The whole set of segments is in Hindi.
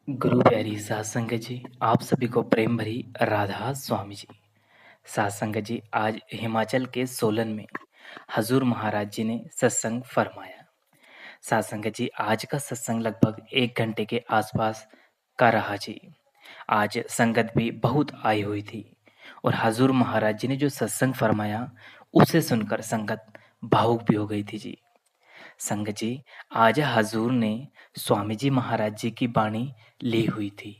गुरु प्यारी साध संगत जी, आप सभी को प्रेम भरी राधा स्वामी जी। साध संगत जी, आज हिमाचल के सोलन में हजूर महाराज जी ने सत्संग फरमाया। साध संगत जी, आज का सत्संग लगभग 1 घंटे के आसपास का रहा जी। आज संगत भी बहुत आई हुई थी और हजूर महाराज जी ने जो सत्संग फरमाया उसे सुनकर संगत भावुक भी हो गई थी जी। संगत जी, आज हजूर ने स्वामी जी महाराज जी की बाणी ली हुई थी।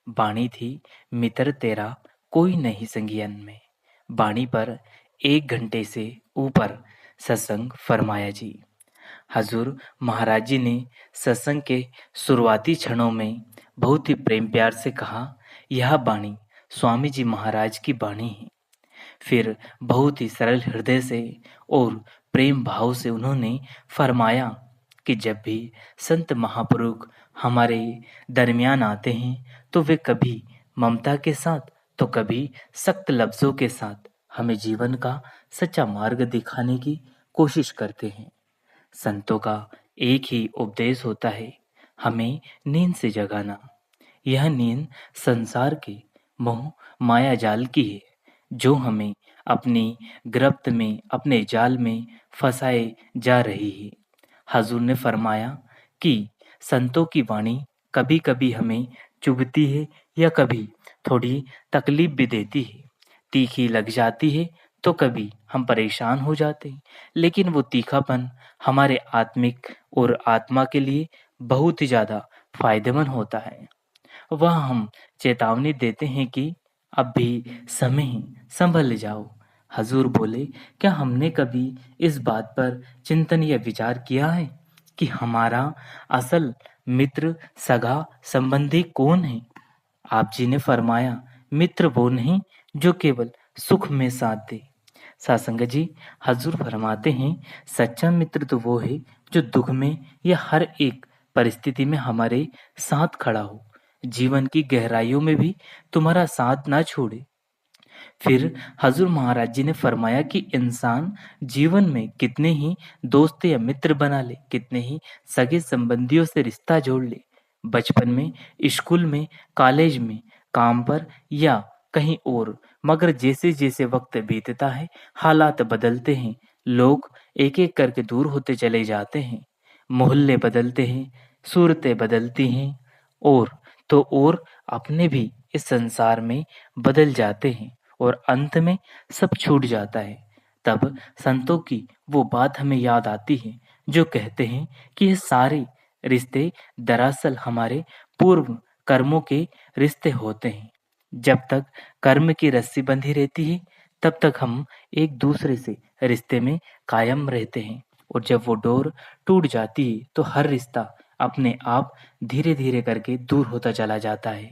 बाणी थी, मित्र तेरा कोई नहीं संगियन में। बाणी पर 1 घंटे से ऊपर सत्संग फरमाया जी। हजूर महाराज जी ने सत्संग के शुरुआती क्षणों में बहुत ही प्रेम प्यार से कहा, यह बाणी स्वामी जी महाराज की बाणी है। फिर बहुत ही सरल हृदय से और प्रेम भाव से उन्होंने फरमाया कि जब भी संत महापुरुष हमारे दरमियान आते हैं तो वे कभी ममता के साथ तो कभी सख्त लफ्जों के साथ हमें जीवन का सच्चा मार्ग दिखाने की कोशिश करते हैं। संतों का एक ही उपदेश होता है, हमें नींद से जगाना। यह नींद संसार के मोह माया जाल की है जो हमें अपनी गिरफ्त में अपने जाल में फंसाए जा रही है। हजूर ने फरमाया कि संतों की वाणी कभी कभी हमें चुभती है या कभी थोड़ी तकलीफ भी देती है, तीखी लग जाती है तो कभी हम परेशान हो जाते हैं, लेकिन वो तीखापन हमारे आत्मिक और आत्मा के लिए बहुत ही ज्यादा फायदेमंद होता है। वह हम चेतावनी देते हैं कि अब भी समय है, संभल जाओ। हजूर बोले, क्या हमने कभी इस बात पर चिंतन या विचार किया है कि हमारा असल मित्र सगा संबंधी कौन है? आप जी ने फरमाया, मित्र वो नहीं जो केवल सुख में साथ दे। सासंग जी, हजूर फरमाते हैं, सच्चा मित्र तो वो है जो दुख में या हर एक परिस्थिति में हमारे साथ खड़ा हो, जीवन की गहराइयों में भी तुम्हारा साथ ना छोड़े। फिर हजूर महाराज जी ने फरमाया कि इंसान जीवन में कितने ही दोस्त या मित्र बना ले, कितने ही सगे संबंधियों से रिश्ता जोड़ ले, बचपन में, स्कूल में, कॉलेज में, काम पर या कहीं और, मगर जैसे जैसे वक्त बीतता है हालात बदलते हैं, लोग एक एक करके दूर होते चले जाते हैं, मोहल्ले बदलते हैं, सूरतें बदलती हैं और तो और अपने भी इस संसार में बदल जाते हैं और अंत में सब छूट जाता है। तब संतों की वो बात हमें याद आती है जो कहते हैं कि ये सारे रिश्ते दरअसल हमारे पूर्व कर्मों के रिश्ते होते हैं। जब तक कर्म की रस्सी बंधी रहती है तब तक हम एक दूसरे से रिश्ते में कायम रहते हैं और जब वो डोर टूट जाती है तो हर रिश्ता अपने आप धीरे धीरे करके दूर होता चला जाता है।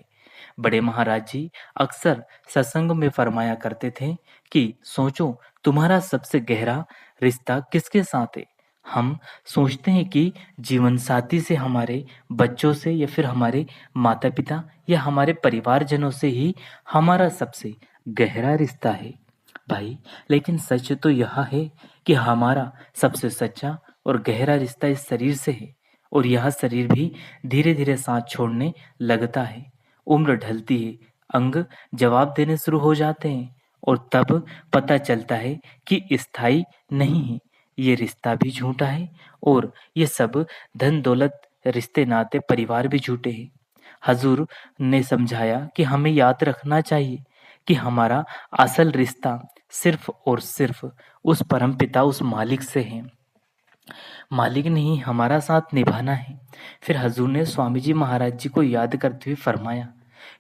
बड़े महाराज जी अक्सर सत्संग में फरमाया करते थे कि सोचो तुम्हारा सबसे गहरा रिश्ता किसके साथ है। हम सोचते हैं कि जीवन साथी से, हमारे बच्चों से या फिर हमारे माता पिता या हमारे परिवारजनों से ही हमारा सबसे गहरा रिश्ता है भाई, लेकिन सच तो यह है कि हमारा सबसे सच्चा और गहरा रिश्ता इस शरीर से है और यह शरीर भी धीरे धीरे साथ छोड़ने लगता है। उम्र ढलती है, अंग जवाब देने शुरू हो जाते हैं और तब पता चलता है कि स्थायी नहीं है, ये रिश्ता भी झूठा है और ये सब धन दौलत रिश्ते नाते परिवार भी झूठे हैं। हजूर ने समझाया कि हमें याद रखना चाहिए कि हमारा असल रिश्ता सिर्फ और सिर्फ उस परम पिता, उस मालिक से है। मालिक ने ही हमारा साथ निभाना है। फिर हजूर ने स्वामी जी महाराज जी को याद करते हुए फरमाया,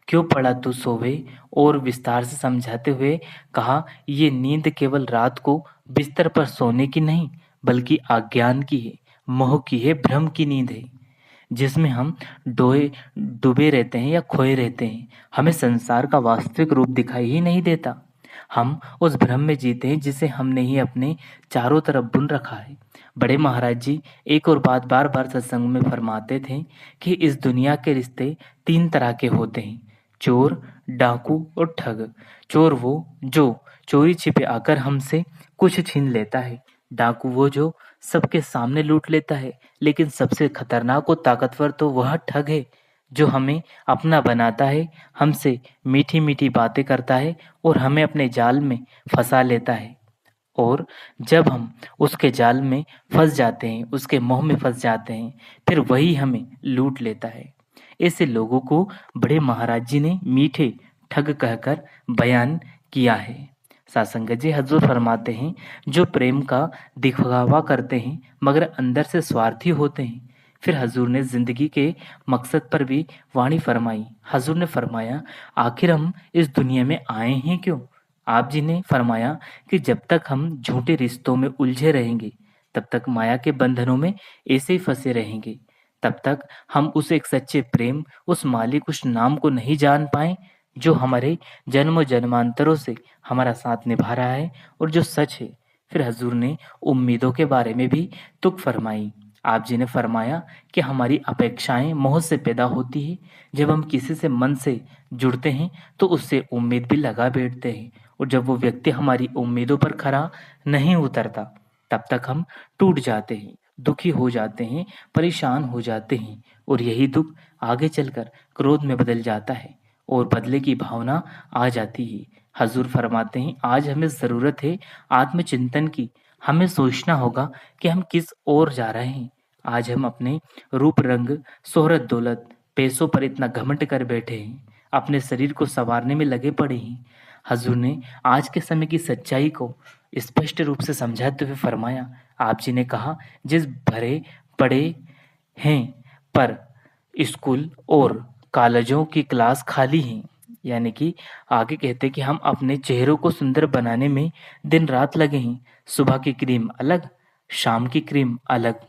क्यों पड़ा तू सोवे, और विस्तार से समझाते हुए कहा, ये नींद केवल रात को बिस्तर पर सोने की नहीं बल्कि अज्ञान की है, मोह की है, भ्रम की नींद है जिसमें हम डोए डूबे रहते हैं या खोए रहते हैं। हमें संसार का वास्तविक रूप दिखाई ही नहीं देता। हम उस भ्रम में जीते हैं जिसे हमने ही अपने चारों तरफ बुन रखा है। बड़े महाराज जी एक और बात बार बार सत्संग में फरमाते थे कि इस दुनिया के रिश्ते 3 तरह के होते हैं, चोर, डाकू और ठग। चोर वो जो चोरी छिपे आकर हमसे कुछ छीन लेता है। डाकू वो जो सबके सामने लूट लेता है। लेकिन सबसे खतरनाक और ताकतवर तो वह ठग है जो हमें अपना बनाता है, हमसे मीठी मीठी बातें करता है और हमें अपने जाल में फंसा लेता है। और जब हम उसके जाल में फंस जाते हैं, उसके मोह में फंस जाते हैं, फिर वही हमें लूट लेता है। ऐसे लोगों को बड़े महाराज जी ने मीठे ठग कहकर बयान किया है। सासंगत जी हजूर फरमाते हैं, जो प्रेम का दिखावा करते हैं मगर अंदर से स्वार्थी होते हैं। फिर हजूर ने जिंदगी के मकसद पर भी वाणी फरमाई। हजूर ने फरमाया, आखिर हम इस दुनिया में आए हैं क्यों? आप जी ने फरमाया कि जब तक हम झूठे रिश्तों में उलझे रहेंगे, तब तक माया के बंधनों में ऐसे ही फंसे रहेंगे। तब तक हम उस एक सच्चे प्रेम, उस मालिक, उस नाम को नहीं जान पाए जो हमारे जन्म जन्मांतरों से हमारा साथ निभा रहा है और जो सच है। फिर हजूर ने उम्मीदों के बारे में भी तुक फरमाई। आप जी ने फरमाया कि हमारी अपेक्षाएं मोह से पैदा होती है। जब हम किसी से मन से जुड़ते हैं तो उससे उम्मीद भी लगा बैठते हैं, और जब वो व्यक्ति हमारी उम्मीदों पर खरा नहीं उतरता, तब तक हम टूट जाते हैं, दुखी हो जाते हैं, परेशान हो जाते हैं, और यही दुख आगे चलकर क्रोध में बदल जाता है और बदले की भावना आ जाती है। हजूर फरमाते हैं, आज हमें ज़रूरत है आत्मचिंतन की। हमें सोचना होगा कि हम किस ओर जा रहे हैं। आज हम अपने रूप रंग, शोहरत दौलत, पैसों पर इतना घमंड कर बैठे हैं, अपने शरीर को संवारने में लगे पड़े हैं। हजूर ने आज के समय की सच्चाई को स्पष्ट रूप से समझाते हुए फरमाया। आप जी ने कहा, जिस भरे पड़े हैं पर स्कूल और कॉलेजों की क्लास खाली हैं। यानी कि आगे कहते हैं कि हम अपने चेहरों को सुंदर बनाने में दिन रात लगे हैं। सुबह की क्रीम अलग, शाम की क्रीम अलग,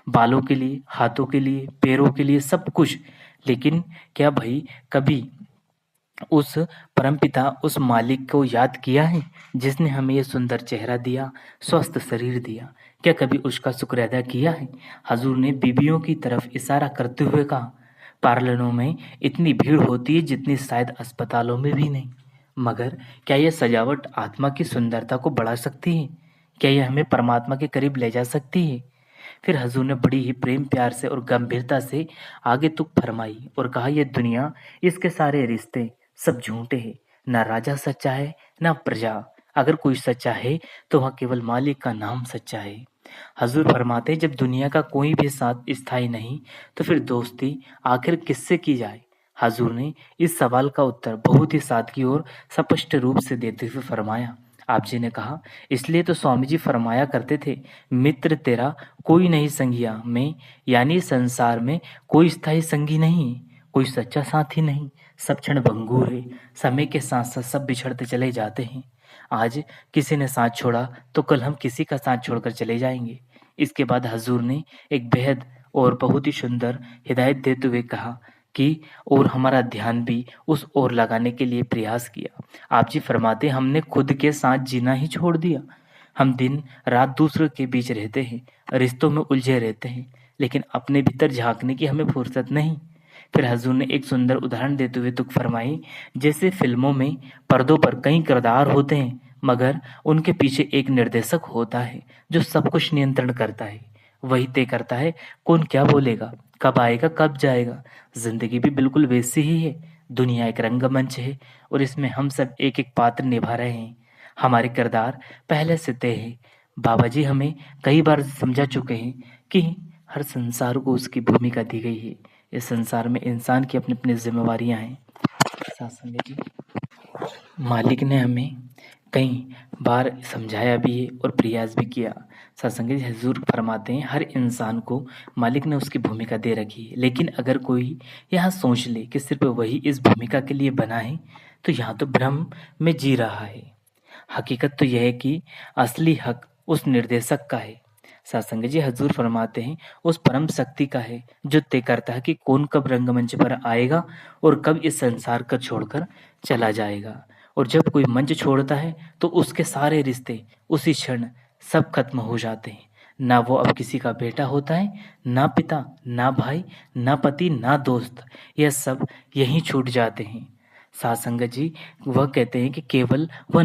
बालों के लिए, हाथों के लिए, पैरों के लिए, सब कुछ। लेकिन क्या भाई कभी उस परमपिता, उस मालिक को याद किया है जिसने हमें ये सुंदर चेहरा दिया, स्वस्थ शरीर दिया? क्या कभी उसका शुक्र अदा किया है? हजूर ने बीबियों की तरफ इशारा करते हुए कहा, पार्लरों में इतनी भीड़ होती है जितनी शायद अस्पतालों में भी नहीं। मगर क्या यह सजावट आत्मा की सुंदरता को बढ़ा सकती है? क्या यह हमें परमात्मा के करीब ले जा सकती है? फिर हजूर ने बड़ी ही प्रेम प्यार से और गंभीरता से आगे तुक फरमाई और कहा, यह दुनिया, इसके सारे रिश्ते सब झूठे हैं। ना राजा सच्चा है, ना प्रजा। अगर कोई सच्चा है तो वह केवल मालिक का नाम सच्चा है। हजूर फरमाते, जब दुनिया का कोई भी साथ स्थायी नहीं, तो फिर दोस्ती आखिर किससे की जाए? हजूर ने इस सवाल का उत्तर बहुत ही सादगी और स्पष्ट रूप से देते हुए फरमाया। आप जी ने कहा, इसलिए तो स्वामी जी फरमाया करते थे, मित्र तेरा कोई नहीं संगिया में, यानी संसार में कोई स्थायी संगी नहीं, कोई सच्चा साथी नहीं। सब क्षण भंगुर है, समय के साथ साथ सब बिछड़ते चले जाते हैं। आज किसी ने साथ छोड़ा तो कल हम किसी का साथ छोड़कर चले जाएंगे। इसके बाद हजूर ने एक बेहद और बहुत ही सुंदर हिदायत देते हुए कहा कि और हमारा ध्यान भी उस ओर लगाने के लिए प्रयास किया। आप जी फरमाते, हमने खुद के साथ जीना ही छोड़ दिया। हम दिन रात दूसरों के बीच रहते हैं, रिश्तों में उलझे रहते हैं, लेकिन अपने भीतर झांकने की हमें फुर्सत नहीं। फिर हजूर ने एक सुंदर उदाहरण देते हुए तुक फरमाई, जैसे फिल्मों में पर्दों पर कई किरदार होते हैं, मगर उनके पीछे एक निर्देशक होता है जो सब कुछ नियंत्रण करता है। वही तय करता है कौन क्या बोलेगा, कब आएगा, कब जाएगा। जिंदगी भी बिल्कुल वैसी ही है। दुनिया एक रंगमंच है और इसमें हम सब एक एक पात्र निभा रहे हैं। हमारे किरदार पहले से तय है। बाबा जी हमें कई बार समझा चुके हैं कि हर संसार को उसकी भूमिका दी गई है। इस संसार में इंसान की अपनी अपनी जिम्मेवारियां हैं। शासन जी, मालिक ने हमें कई बार समझाया भी है और प्रयास भी किया। सत्संग जी हजूर फरमाते हैं, हर इंसान को मालिक ने उसकी भूमिका दे रखी है, लेकिन अगर कोई यह सोच ले कि सिर्फ वही इस भूमिका के लिए बना है, तो यहाँ तो भ्रम में जी रहा है। हकीकत तो यह है कि असली हक उस निर्देशक का है। सत्संग जी हजूर फरमाते हैं, उस परम शक्ति का है जो तय करता है कि कौन कब रंगमंच पर आएगा और कब इस संसार को छोड़कर चला जाएगा। और जब कोई मंच छोड़ता है तो उसके सारे रिश्ते उसी क्षण सब खत्म हो जाते हैं। ना वो अब किसी का बेटा होता है, ना पिता, ना भाई, ना पति, ना दोस्त। यह सब यहीं छूट जाते हैं। साथ संगत जी वह कहते हैं कि केवल वह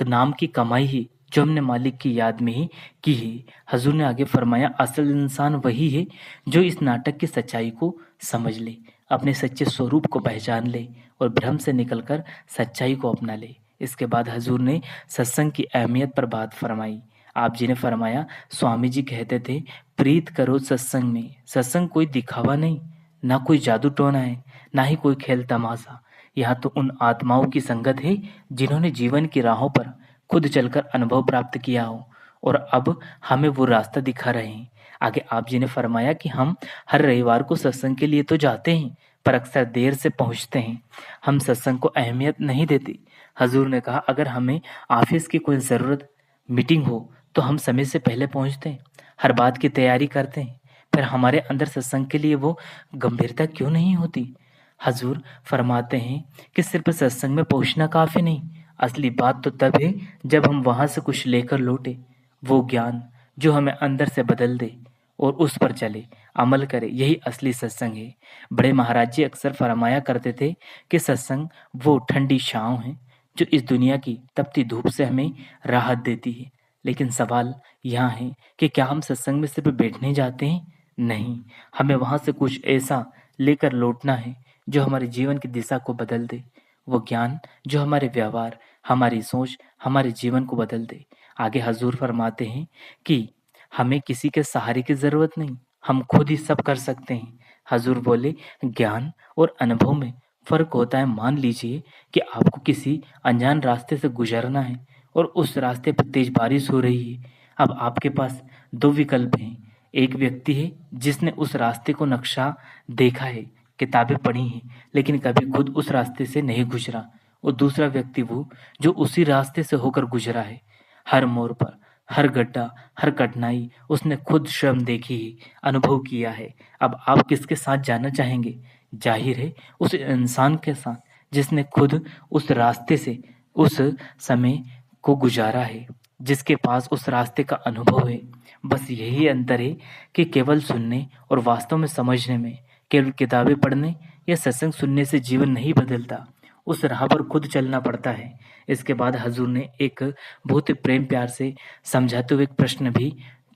नाम की कमाई ही जो हमने मालिक की याद में ही की है। हजूर ने आगे फरमाया, असल इंसान वही है जो इस नाटक की सच्चाई को समझ ले। अपने सच्चे स्वरूप को पहचान ले और भ्रम से निकलकर सच्चाई को अपना ले। इसके बाद हजूर ने सत्संग की अहमियत पर बात फरमाई। आप जी ने फरमाया, स्वामी जी कहते थे, प्रीत करो सत्संग में। सत्संग कोई दिखावा नहीं, ना कोई जादू टोना है, ना ही कोई खेल तमाशा। यहाँ तो उन आत्माओं की संगत है जिन्होंने जीवन की राहों पर खुद चलकर अनुभव प्राप्त किया हो और अब हमें वो रास्ता दिखा रहे हैं। आगे आप जी ने फरमाया कि हम हर रविवार को सत्संग के लिए तो जाते हैं, पर अक्सर देर से पहुंचते हैं। हम सत्संग को अहमियत नहीं देते। हजूर ने कहा, अगर हमें ऑफिस की कोई ज़रूरत, मीटिंग हो तो हम समय से पहले पहुंचते हैं, हर बात की तैयारी करते हैं। फिर हमारे अंदर सत्संग के लिए वो गंभीरता क्यों नहीं होती? हजूर फरमाते हैं कि सिर्फ सत्संग में पहुंचना काफी नहीं, असली बात तो तब है जब हम वहां से कुछ लेकर लौटे, वो ज्ञान जो हमें अंदर से बदल दे और उस पर चले, अमल करे। यही असली सत्संग है। बड़े महाराज जी अक्सर फरमाया करते थे कि सत्संग वो ठंडी छांव है जो इस दुनिया की तपती धूप से हमें राहत देती है। लेकिन सवाल यहाँ है कि क्या हम सत्संग में सिर्फ बैठने जाते हैं? नहीं, हमें वहां से कुछ ऐसा लेकर लौटना है जो हमारे जीवन की दिशा को बदल दे, वो ज्ञान जो हमारे व्यवहार, हमारी सोच, हमारे जीवन को बदल दे। आगे हजूर फरमाते हैं कि हमें किसी के सहारे की जरूरत नहीं, हम खुद ही सब कर सकते हैं। हजूर बोले, ज्ञान और अनुभव में फर्क होता है। मान लीजिए कि आपको किसी अनजान रास्ते से गुजरना है और उस रास्ते पर तेज बारिश हो रही है। अब आपके पास दो विकल्प हैं। एक व्यक्ति है जिसने उस रास्ते को नक्शा देखा है, किताबें पढ़ी हैं, लेकिन कभी खुद उस रास्ते से नहीं गुजरा। और दूसरा व्यक्ति वो जो उसी रास्ते से होकर गुजरा है। हर मोड़ पर, हर गड्ढा, हर कठिनाई उसने खुद स्वयं देखी है, अनुभव किया है। अब आप किसके साथ जाना चाहेंगे? जाहिर है उस इंसान के साथ जिसने खुद उस रास्ते से उस समय को गुजारा है, जिसके पास उस रास्ते का अनुभव है। बस यही अंतर है कि केवल सुनने और वास्तव में समझने में, केवल किताबें पढ़ने या सत्संग सुनने से जीवन नहीं बदलता, उस राह पर खुद चलना पड़ता है। इसके बाद हजूर ने एक बहुत ही प्रेम प्यार से समझाते हुए एक प्रश्न भी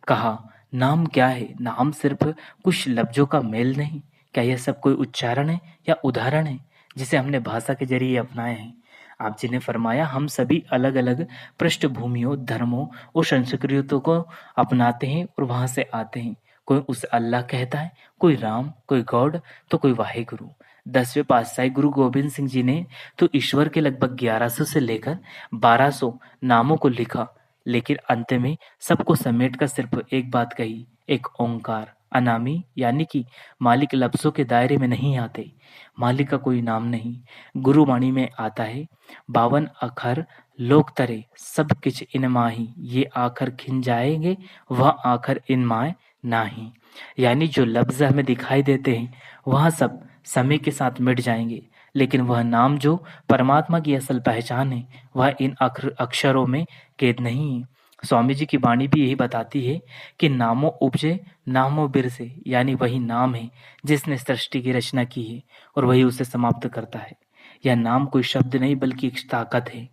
कहा, नाम क्या है? नाम सिर्फ कुछ लफ्जों का मेल नहीं, क्या यह सब कोई उच्चारण है या उदाहरण है जिसे हमने भाषा के जरिए अपनाए हैं? आप जी ने फरमाया, हम सभी अलग अलग पृष्ठभूमियों, धर्मों और संस्कृतियों को अपनाते हैं और वहां से आते हैं। कोई उसे अल्लाह कहता है, कोई राम, कोई गॉड, तो कोई वाहेगुरु। 10वें पातशाही गुरु गोबिंद सिंह जी ने तो ईश्वर के लगभग 1100 से लेकर 1200 नामों को लिखा, लेकिन अंत में सबको समेट कर सिर्फ एक बात कही, एक ओंकार। अनामी यानी कि मालिक लफ्जों के दायरे में नहीं आते, मालिक का कोई नाम नहीं। गुरुवाणी में आता है, 52 अखर लोक तरे सब किछ इन माही, ये आखर खिन जाएंगे वह आखर इन माय नाही। यानी जो लफ्ज हमें दिखाई देते हैं वह सब समय के साथ मिट जाएंगे, लेकिन वह नाम जो परमात्मा की असल पहचान है वह इन अक्षरों में कैद नहीं है। स्वामी जी की वाणी भी यही बताती है कि नामो उपजे नामो बिरसे, यानी वही नाम है जिसने सृष्टि की रचना की है और वही उसे समाप्त करता है। यह नाम कोई शब्द नहीं बल्कि एक ताकत है।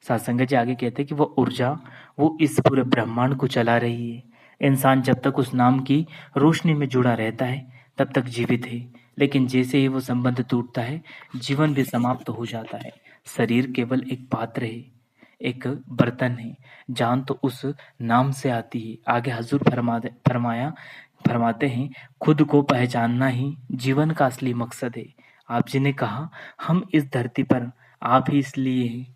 सत्संग जी आगे कहते हैं कि वो ऊर्जा वो इस पूरे ब्रह्मांड को चला रही है। इंसान जब तक उस नाम की रोशनी में जुड़ा रहता है तब तक जीवित है, लेकिन जैसे ही वो संबंध टूटता है जीवन भी समाप्त हो जाता है। शरीर केवल एक पात्र है, एक बर्तन है, जान तो उस नाम से आती है। आगे हजूर फरमाते हैं, खुद को पहचानना ही जीवन का असली मकसद है। आप जी ने कहा, हम इस धरती पर आप ही इसलिए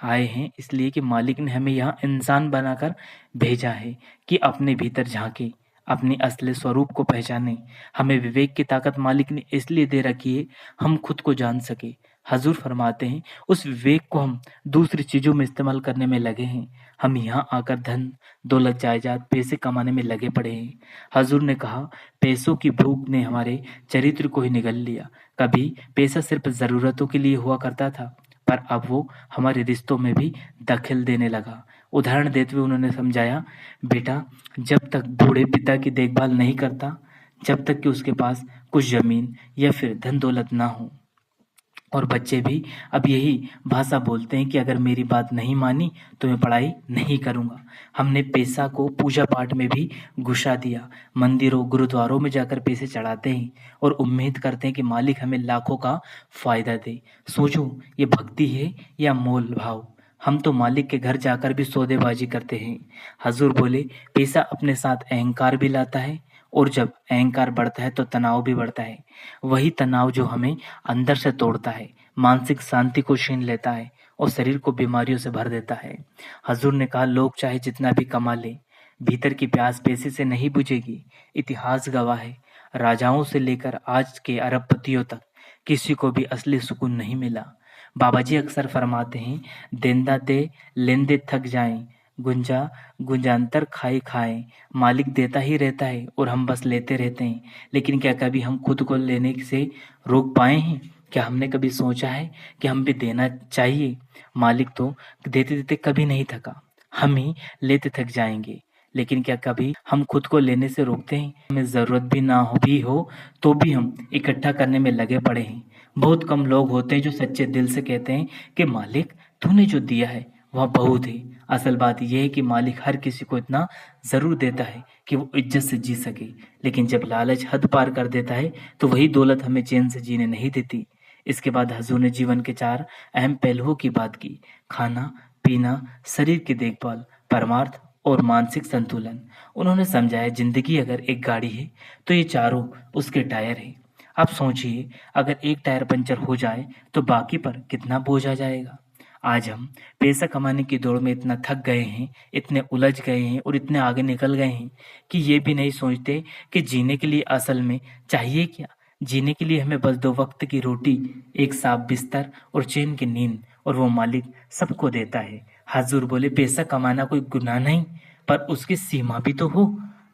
आए हैं, इसलिए कि मालिक ने हमें यहाँ इंसान बनाकर भेजा है कि अपने भीतर झांके, अपने असली स्वरूप को पहचाने। हमें विवेक की ताकत मालिक ने इसलिए दे रखी है हम खुद को जान सके। हजूर फरमाते हैं, उस विवेक को हम दूसरी चीजों में इस्तेमाल करने में लगे हैं। हम यहाँ आकर धन दौलत जायदाद पैसे कमाने में लगे पड़े हैं। हजूर ने कहा, पैसों की भूख ने हमारे चरित्र को ही निगल लिया। कभी पैसा सिर्फ जरूरतों के लिए हुआ करता था, पर अब वो हमारे रिश्तों में भी दखल देने लगा। उदाहरण देते हुए उन्होंने समझाया, बेटा जब तक बूढ़े पिता की देखभाल नहीं करता, जब तक कि उसके पास कुछ जमीन या फिर धन दौलत ना हो, और बच्चे भी अब यही भाषा बोलते हैं कि अगर मेरी बात नहीं मानी तो मैं पढ़ाई नहीं करूँगा। हमने पैसा को पूजा पाठ में भी घुसा दिया, मंदिरों गुरुद्वारों में जाकर पैसे चढ़ाते हैं और उम्मीद करते हैं कि मालिक हमें लाखों का फायदा दे। सोचो, ये भक्ति है या मोल भाव? हम तो मालिक के घर जाकर भी सौदेबाजी करते हैं। हजूर बोले, पैसा अपने साथ अहंकार भी लाता है, और जब अहंकार बढ़ता है तो तनाव भी बढ़ता है। वही तनाव जो हमें अंदर से तोड़ता है, मानसिक शांति को छीन लेता है और शरीर को बीमारियों से भर देता है। हजूर ने कहा, लोग चाहे जितना भी कमा ले, भीतर की प्यास पैसे से नहीं बुझेगी। इतिहास गवाह है, राजाओं से लेकर आज के अरबपतियों तक किसी को भी असली सुकून नहीं मिला। बाबा जी अक्सर फरमाते हैं, देंदा दे लेंदे थक जाएं, गुंजा गुंजांतर खाए खाए। मालिक देता ही रहता है और हम बस लेते रहते हैं। लेकिन क्या कभी हम खुद को लेने से रोक पाए हैं? क्या हमने कभी सोचा है कि हम भी देना चाहिए? मालिक तो देते देते कभी नहीं थका, हम ही लेते थक जाएंगे। लेकिन क्या कभी हम खुद को लेने से रोकते हैं? हमें ज़रूरत भी ना हो भी हो तो भी हम इकट्ठा करने में लगे पड़े हैं। बहुत कम लोग होते हैं जो सच्चे दिल से कहते हैं कि मालिक, तूने जो दिया है वह बहुत है। असल बात यह है कि मालिक हर किसी को इतना ज़रूर देता है कि वो इज्जत से जी सके, लेकिन जब लालच हद पार कर देता है तो वही दौलत हमें चैन से जीने नहीं देती। इसके बाद हजूर ने जीवन के 4 अहम पहलुओं की बात की: खाना, पीना, शरीर की देखभाल, परमार्थ और मानसिक संतुलन। उन्होंने समझाया, जिंदगी अगर एक गाड़ी है तो ये चारों उसके टायर है। आप सोचिए, अगर एक टायर पंचर हो जाए तो बाकी पर कितना बोझ आ जाएगा। आज हम पैसा कमाने की दौड़ में इतना थक गए हैं, इतने उलझ गए हैं और इतने आगे निकल गए हैं कि ये भी नहीं सोचते कि जीने के लिए असल में चाहिए क्या। जीने के लिए हमें बस 2 वक्त की रोटी, एक साफ बिस्तर और चैन की नींद, और वो मालिक सबको देता है। हजूर बोले, पैसा कमाना कोई गुनाह नहीं, पर उसकी सीमा भी तो हो।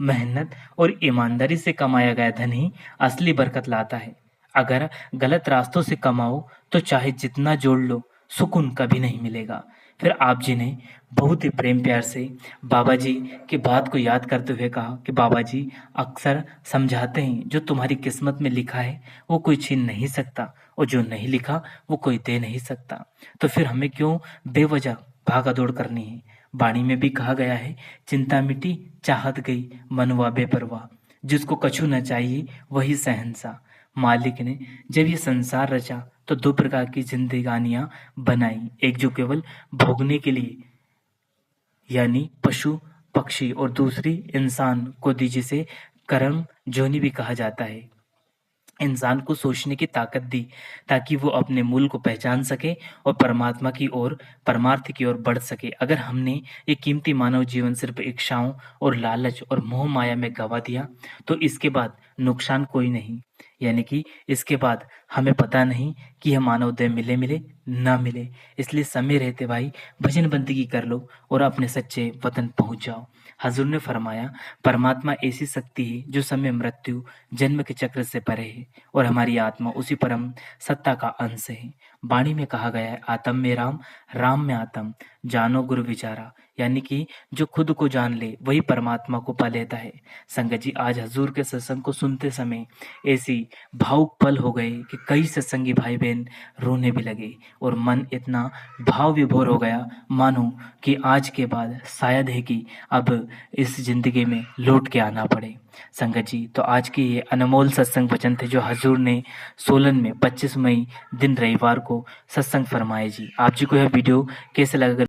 मेहनत और ईमानदारी से कमाया गया धन ही असली बरकत लाता है। अगर गलत रास्तों से कमाओ तो चाहे जितना जोड़ लो, सुकून कभी नहीं मिलेगा। फिर आप जी ने बहुत ही प्रेम प्यार से बाबा जी की बात को याद करते हुए कहा कि बाबा जी अक्सर समझाते हैं, जो तुम्हारी किस्मत में लिखा है वो कोई छीन नहीं सकता, और जो नहीं लिखा वो कोई दे नहीं सकता। तो फिर हमें क्यों बेवजह भागा दौड़ करनी है? वाणी में भी कहा गया है, चिंता मिटी चाहत गई, मनवा बेपरवाह। जिसको कछु न चाहिए वही शहंशाह। मालिक ने जब ये संसार रचा तो 2 प्रकार की जिंदगानियां बनाई, एक जो केवल भोगने के लिए यानी पशु पक्षी, और दूसरी इंसान को दी, जिसे कर्म जोनि भी कहा जाता है। इंसान को सोचने की ताकत दी ताकि वो अपने मूल को पहचान सके और परमात्मा की ओर, परमार्थ की ओर बढ़ सके। अगर हमने ये कीमती मानव जीवन सिर्फ इच्छाओं और लालच और मोह माया में गवा दिया तो इसके बाद नुकसान कोई नहीं। यानी कि इसके बाद हमें पता नहीं कि यह मानव देह मिले मिले ना मिले। इसलिए समय रहते भाई भजन बंदगी कर लो और अपने सच्चे वतन पहुंच जाओ। हजूर ने फरमाया, परमात्मा ऐसी शक्ति है जो समय, मृत्यु, जन्म के चक्र से परे है, और हमारी आत्मा उसी परम सत्ता का अंश है। वाणी में कहा गया है, आत्म में राम, राम में आत्म, जानो गुरु विचारा। यानी कि जो खुद को जान ले वही परमात्मा को पा लेता है। संगत जी, आज हजूर के सत्संग को सुनते समय ऐसी भावुक पल हो गए कि कई सत्संगी भाई बहन रोने भी लगे, और मन इतना भाव विभोर हो गया मानो कि आज के बाद शायद है कि अब इस जिंदगी में लौट के आना पड़े। संगत जी, तो आज के ये अनमोल सत्संग वचन थे जो हजूर ने सोलन में 25 मई दिन रविवार को सत्संग फरमाए जी। आप जी को यह वीडियो कैसे लगा?